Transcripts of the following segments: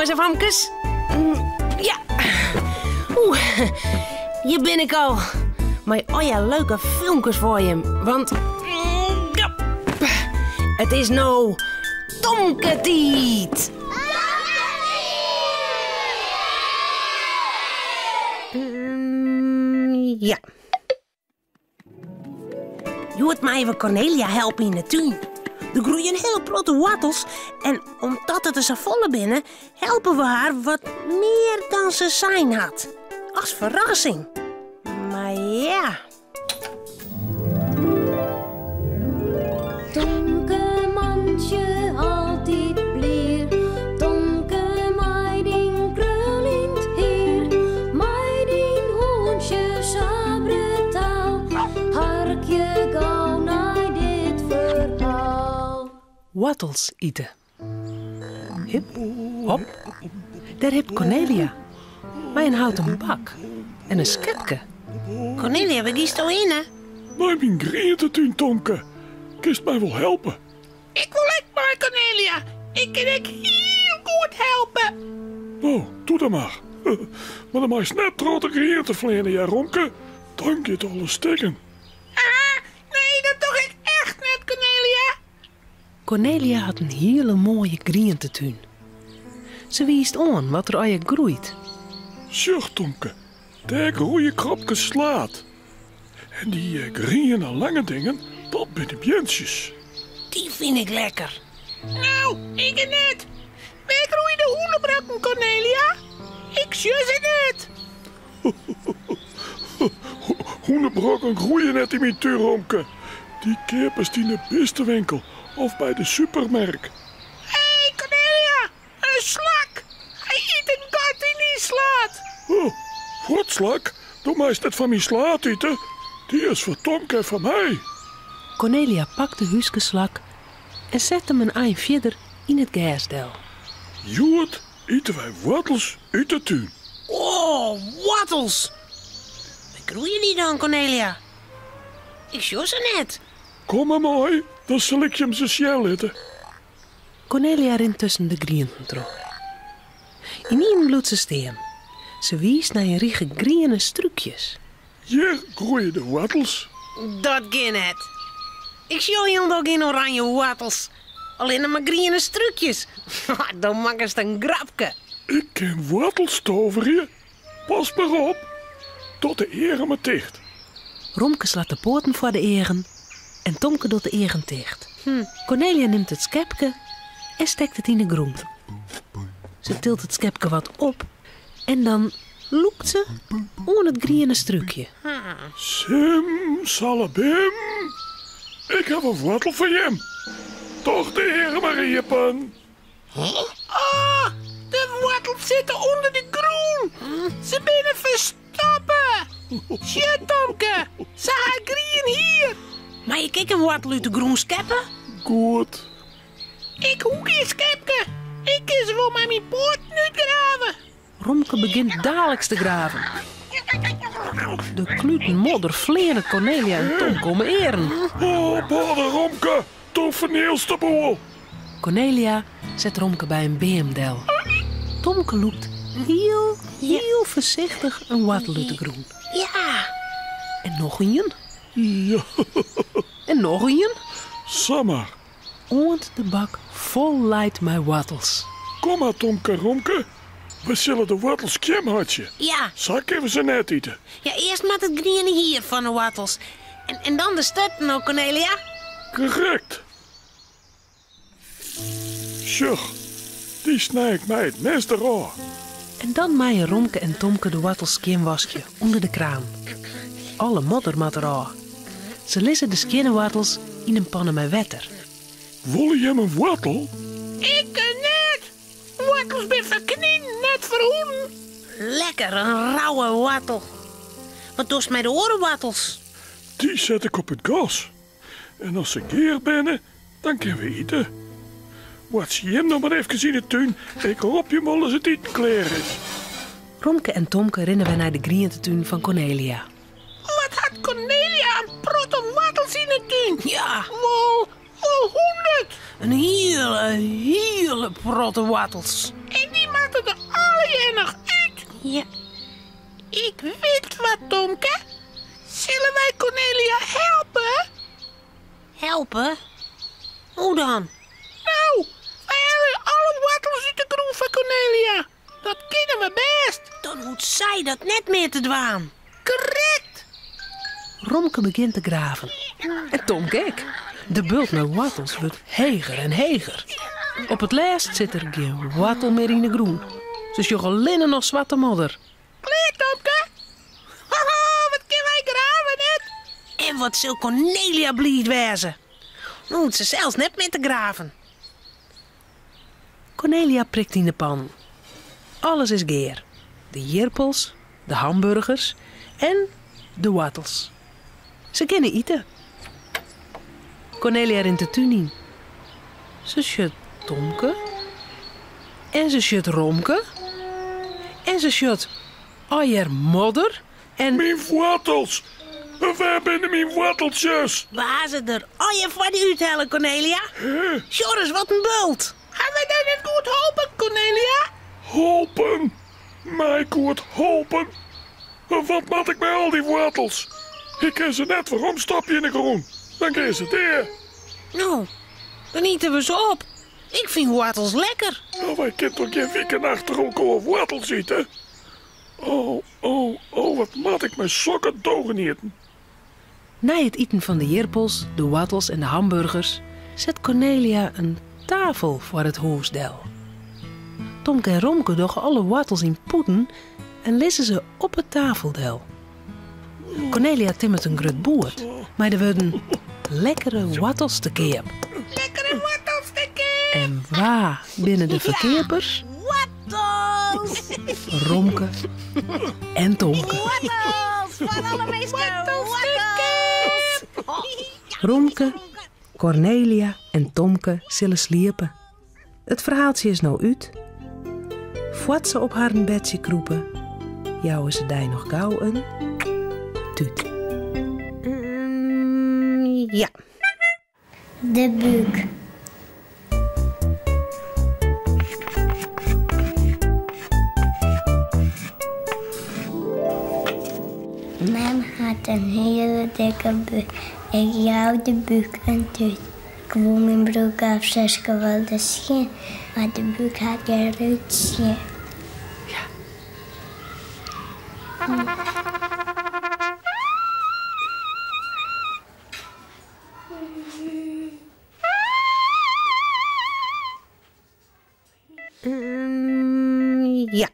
boezemvamkes. Ja. Hier ben ik al. Maar ja, leuke filmpjes voor je. Want... het is nou... Tomketiet. Ja. Je moet mij even Cornelia helpen in de tuin. Er groeien hele platte wortels. En omdat het er zo volle binnen, helpen we haar wat meer dan ze zijn had. Als verrassing. Maar ja. Tomke mandje altijd bleer. Tomke meiding krulint heer. Meiding hoentje sabretaal. Harkje gauw naar dit verhaal. Wortels eten. Hip, hop. Daar heeft Cornelia. Bij een houten bak. En een schepje. Cornelia, waar giest in, hè? Maar mijn groentetuin, Tomke. Kist mij wel helpen? Ik wil ook maar, Cornelia. Ik kan ik heel goed helpen. Nou, doe dat maar. Maar dan mag je net grote groente vleenen, ja, Romke. Dan gaat alles stikken. Nee, dat doe ik echt net, Cornelia. Cornelia had een hele mooie groentetuin. Ze wiest aan wat er aan je groeit. Zeg, Tomke. Daar groeien krapjes slaat. En die groene lange dingen, dat zijn de bjensjes. Die vind ik lekker. Nou, ik net. Wij groeien de hoenenbrakken, Cornelia. Ik zie ze net. Hoenenbrokken groeien net in mijn tuin, Romke. Die kepers die in de beste winkel of bij de supermarkt. Hé, Cornelia. Een slak. Hij eet een kat in die slaat. Oh, wat slak? Doe maar eens net van mijn slaat eten. Die is voor Tomke en van mij. Cornelia pakte huiskeslak en zette hem een eind verder in het gasdel. Joet, eten wij wortels uit de tuin. Oh, wortels. Waar groeien die dan, Cornelia? Ik zie ze net. Kom maar mooi, dan zal ik je hem zo snel eten. Cornelia rent tussen de groenten door. In een bloedse steen. Ze wies naar een riege groene struikjes. Hier groeien de wortels. Dat gaat net. Ik zie helemaal geen oranje wortels. Alleen maar groene strukjes. Dan maken ze een grapje. Ik ken wortels toveren. Pas maar op. Tot de eren me dicht. Romke slaat de poorten voor de eren en Tomke doet de eren dicht. Cornelia neemt het schepje en steekt het in de groente. Ze tilt het schepje wat op en dan loekt ze onder het groene strukje. Sim, salabim. Ik heb een wortel voor je. Toch de eren maar riepen. Oh, de wortels zitten onder de groen. Ze binnen verstoppen. Shit, Tomke. Ze gaan groeien hier. Maar je kijkt een wortel uit de groen scheppen? Goed. Ik hoek geen schepje. Ik kan ze wel met mijn poort uitgraven. Romke begint dadelijks te graven. De kluten modder vleeren Cornelia en Tom komen eren. Oh, badden Romke. Toch vernielst de boel. Cornelia zet Romke bij een beemdel. Tomke loopt heel voorzichtig een wortel uit de groen. Ja. En nog een. Ja, En nog een. sammer. Oont de bak vol leidt met wortels. Kom maar, Tomke, Romke. We zullen de wortels klemhartje. Ja. Zal ik even ze net eten? Ja, eerst met het groene hier van de wortels. En dan de stutten ook, Cornelia. Correct. Zeg, die snij ik mij het mes eraan. En dan maaien Romke en Tomke de wortels skinwasje onder de kraan. Alle modder mat eraan. Ze lissen de skinnenwortels in een pannen met water. Wil je hem een wortel? Ik kan net. Wortels ben verknien, net voor hoen. Lekker, een rauwe wortel. Wat doe je met de orenwortels? Die zet ik op het gas. En als ze keer binnen, dan kunnen we eten. Wat zie je hem nog maar even in de tuin? Ik hoop je mal als het eten klaar is. Romke en Tomke rennen wij naar de groentetuin van Cornelia. Wat had Cornelia een protte wortels in de tuin? Ja, Wel 100. een hele protte wortels. En die maakt je nog uit? Ja. Ik weet wat, Tomke. Zullen wij Cornelia helpen? Helpen? Hoe dan? Nou, wij hebben alle wortels uit de groen van Cornelia. Dat kennen we best. Dan hoeft zij dat net meer te dwaan. Correct. Romke begint te graven. En Tom kijk. De bult met wortels wordt heger en heger. Op het laatst zit er geen wortel meer in de groen. Ze sjoegen alleen nog zwarte modder. Klaar, Tomke. Haha, wat kunnen wij graven net? En wat zal Cornelia blij wezen. Dan hoeft ze zelfs net meer te graven. Cornelia prikt in de pan. Alles is geer. De jirpels, de hamburgers en de wortels. Ze kunnen eten. Cornelia rint de tuin in. Ze schudt Tomke. En ze schudt Romke. En ze schudt Oier modder. En Mijn wortels. Waar binnen mijn worteltjes? Waar ze er je voor die uithellen, Cornelia? Joris, wat een bult. Gaan we dan niet goed helpen, Cornelia? Helpen. Mij goed helpen. Wat maak ik met al die wortels? Ik ken ze net waarom stap je in de groen. Dan kun ze daar. Nou, dan eten we ze op. Ik vind wortels lekker. Nou, wij kunnen toch geen weken achter elkaar wortels eten? Oh, wat maak ik met sokken dogen eten? na het eten van de jirpels, de wortels en de hamburgers zet Cornelia een tafel voor het hoofddel. Tomke en Romke doggen alle wortels in poeten en lissen ze op het tafeldel. Cornelia timmert een grut boert, maar er worden lekkere wortels te keer. Lekkere wortels te keer. En waar binnen de verkeerders? Wortels! Romke en Tomke. Wortels! Van alle meesten! Romke, Cornelia en Tomke zullen sliepen. Het verhaaltje is nou uit. Voordat ze op haar bedje kroepen, jouwen ze daar nog gauw een tuut. Ja. De buik. Mem had een hele dikke buik. Ik jou de buik en tuut. Ik wou mijn broek afzesken wel de schijn, maar de buik had geen ruitje. Ja.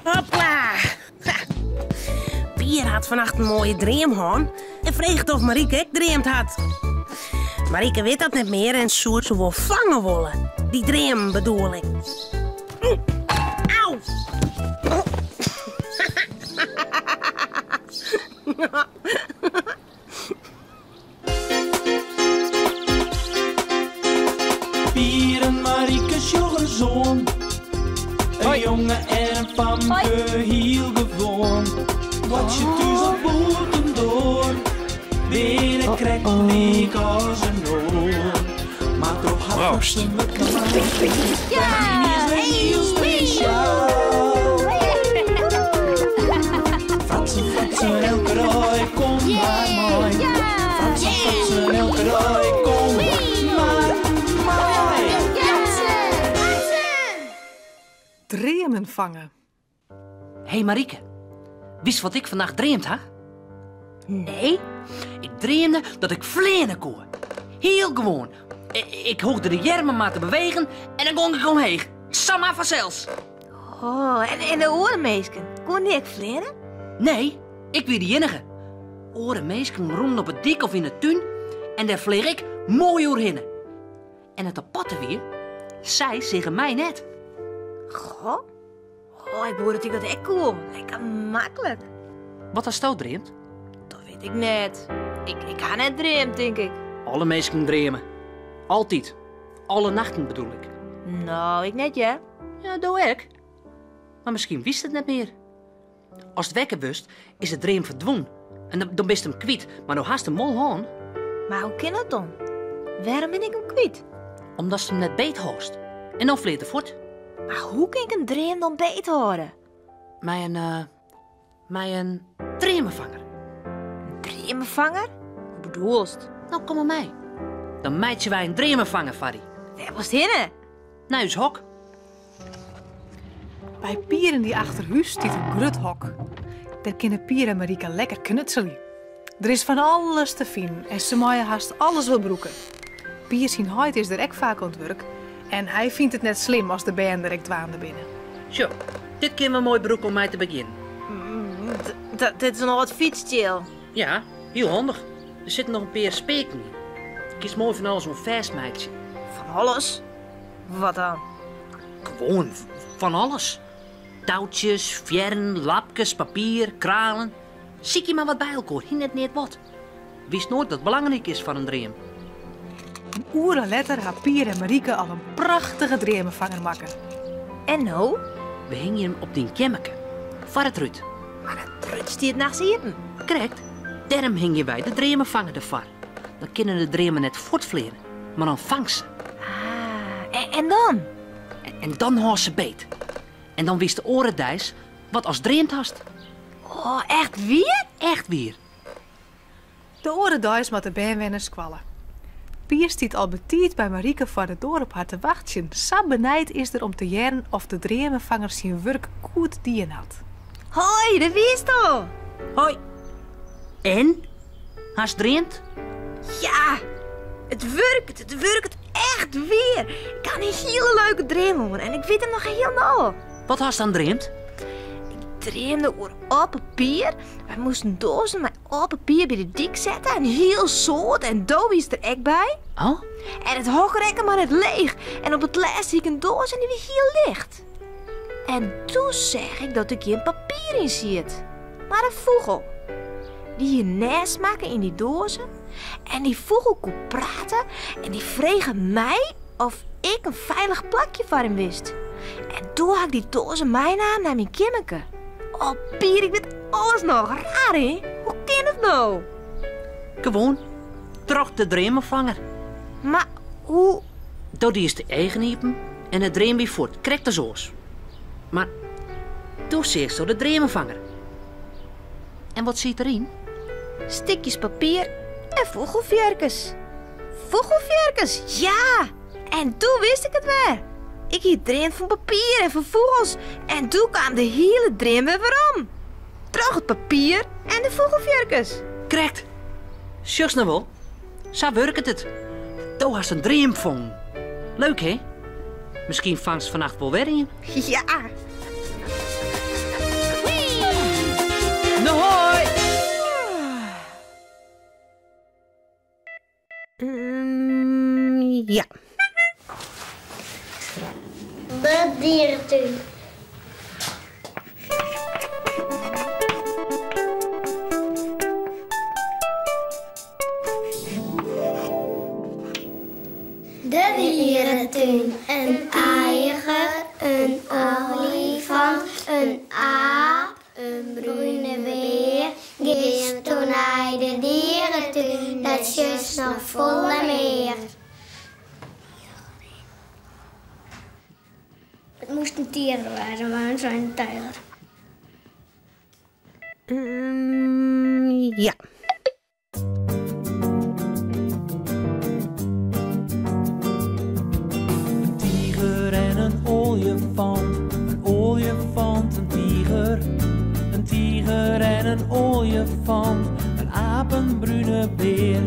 Hopla. Ha. Pier had vannacht een mooie droom gehad en vreeg of Marieke ook dreamt had. Marieke weet dat niet meer en zoert ze wel vangen willen. Die droom bedoel ik. Auw. Pier en Marieke sjoggen zoon. Een jongen en een famke heel gewoon. Wat je thuis op boten door. Binnen krek leek als een oor. Maar toch had ze me klaar. Ja, heel speciaal. Fratsen, elke rooi, kom maar mooi. Fratsen, elke rooi, kom maar mooi. Dreamen vangen. Hé Marieke, wist wat ik vannacht dreamd, hè? Nee, ik dreamde dat ik vleenen kon. Heel gewoon. Ik hoogde de jermen maar te bewegen en dan ging ik omheen. Samma vanzelfs. Oh, en de orenmeesken, kon die ik vleren? Nee, ik weer die enige. Orenmeesken rond op het dik of in de tuin en daar vleeg ik mooi doorheen. En het aparte weer, zij zeggen mij net. Goh. Oh, ik hoorde dat ik kon. Lekker makkelijk. Wat als jou dreamt? Dat weet ik net. Ik ga net dreamen, denk ik. Alle meesken dreamen. Altijd. Alle nachten bedoel ik. Nou, ik net, ja. Ja, doe ik. Maar misschien wist het net meer. Als het wekken wist, is het dream verdwenen. En dan bist hem kwijt, maar nou haast hem mol aan. Maar hoe kan dat dan? Waarom ben ik hem kwijt? Omdat ze hem net beet hoogst. En dan vleet er voort. Maar hoe kan ik een dream dan beter horen? Met een dremenvanger. Een dremenvanger? Hoe bedoelst? Nou, kom maar mee. Dan meidje wij een dremenvanger, Farry. Waar was het hinnen? Nou, is hok. Bij Pier in die achterhuis stiet een gruthok. Daar kunnen Pier en Marika lekker knutselen. Er is van alles te vinden en ze maaien haast alles wil broeken. Pier zijn huid is er ook vaak aan het werk. En hij vindt het net slim als de band direct waande binnen. Zo, dit keer een mooi broek om mij te beginnen. Dit is nog wat fietschill. Ja, heel handig. Er zitten nog een paar speken in. Kies mooi van alles zo'n vast meidje. Van alles? Wat dan? Gewoon van alles. Touwtjes, fjern, lapjes, papier, kralen. Zie je maar wat bij elkaar, hier net wat. Wist nooit dat het belangrijk is van een dream. Een uur later had Pier en Marika al een prachtige dremenvanger maken. En nou? We hingen hem op die kemmeke. Var het Ruud. Maar dat rutst hij het nachts eten. Correct. Daarom hing je bij de dremenvanger ervan. Dan kunnen de dremen net voortvleren. Maar dan vangt ze. En dan? En dan haast ze beet. En dan wist de orendijs wat als dreemt hast. Oh, echt weer? Echt weer. De orenduis met de bandwenners kwallen. Pier stiet al betiert bij Marika voor de deur op haar te wachten. Zo benijd is er om te jaren of de dremenvanger zijn werk goed dien had. Hoi, dat wist al. Hoi. En? Hast dreemt? Ja, het werkt echt weer. Ik kan een hele leuke dream horen en ik weet hem nog heel nauw. Wat hast dan dreemt? Ik dreamde over open papier. Wij moesten dozen met open papier bij de dik zetten en heel zoet en dood is er echt bij. Oh? En het hoogrekken maar net leeg. En op het laatst zie ik een doos en die weer heel licht. En toen zeg ik dat ik hier een papier in zit. Maar een vogel. Die hier nest maken in die dozen. En die vogel kon praten en die vreeg mij of ik een veilig plakje voor hem wist. En toen had ik die dozen mijn aan naar mijn kimmeke. Oh Pier, ik weet alles nog. Raar hè? Hoe kan het nou? Gewoon. Terug de dremenvanger. Maar hoe? Door die is de eigen hiepen en het dreem weer voort. Krijgt de zoos. Maar toen zegt zo de dremenvanger. En wat zit erin? Stikjes papier en vogelvjerkens. Vogelvjerkens, ja! En toen wist ik het weer. Ik hier dream van papier en van vogels. En toen kwam de hele dream weer waarom. Terug het papier en de vogelvjerkens. Correct. Sjuks nou wel. Zo werkt het. Toen hast een dream van. Leuk hè? Misschien vangt ze vannacht wel weer in. Ja. Nou hoi! Ja. De dierentuin. De dierentuin. Een eiger, een olifant, een aap, een bruine beer. Gisteren toen hij de dierentuin, dat is nog volle meer. Het moest een tier worden, maar het zijn een tijger. Ja. Een tiger en een olifant, een olifant, een tiger. Een tiger en een olifant, een aap, een bruine beer.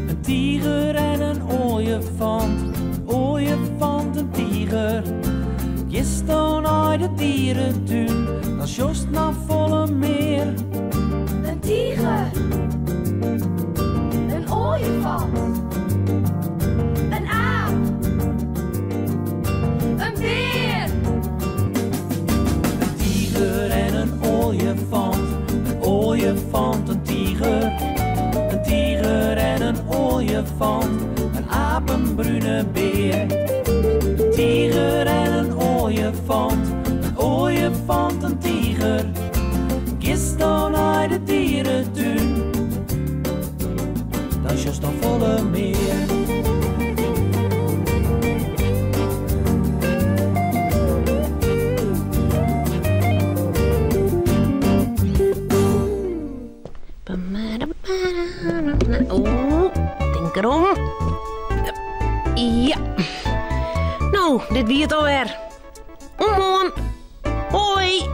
Een tiger en een olifant, een tiger. Gisteren uit de dierentuin, dan sjoest naar volle meer. Een tiger, een olifant, een aap, een beer. Een tiger en een olifant, een tiger. Een tiger en een olifant, een aap, een bruine beer. Een tiger en een olifant, een tiger. Gisteren uit de dierentuin, dat is dan volle meer. Ja. Nou, dit wie het alweer. Omhoog. Hoi.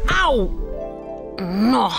Auw. Nou.